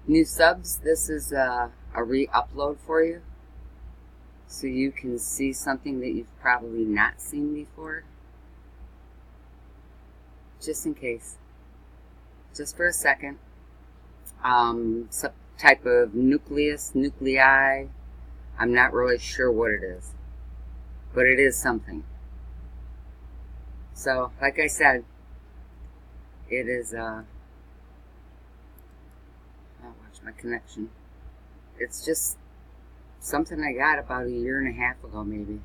New subs, this is a re-upload for you, so you can see something that you've probably not seen before, just in case, just for a second. Some type of nuclei. I'm not really sure what it is, but it is something. So, like I said, it is, I'll watch my connection. It's just something I got about a year and a half ago, maybe.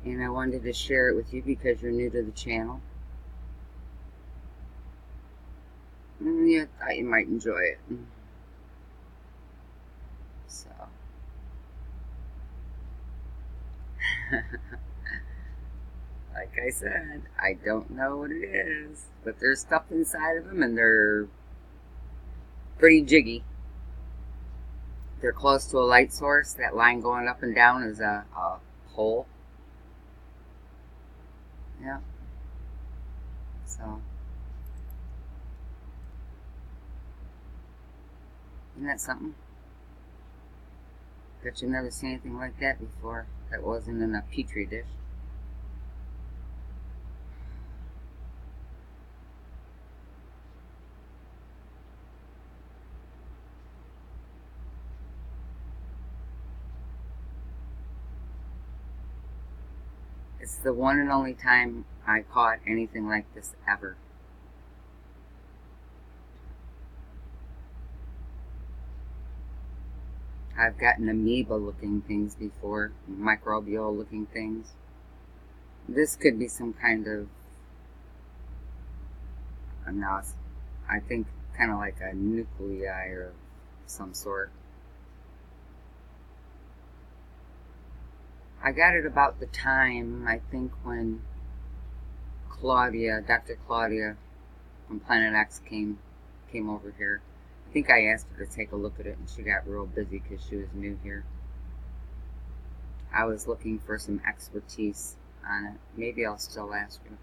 And I wanted to share it with you because you're new to the channel. And you thought you might enjoy it. So. Like I said, I don't know what it is, but there's stuff inside of them and they're pretty jiggy. They're close to a light source. That line going up and down is a pole. Yeah. So, isn't that something? Bet you've never seen anything like that before. That wasn't in a petri dish. It's the one and only time I caught anything like this ever. I've gotten amoeba looking things before, microbial looking things. This could be some kind of, I think kind of like a nuclei or some sort. I got it about the time, I think, when Dr. Claudia from Planet X came over here. I think I asked her to take a look at it and she got real busy because she was new here. I was looking for some expertise on it. Maybe I'll still ask her.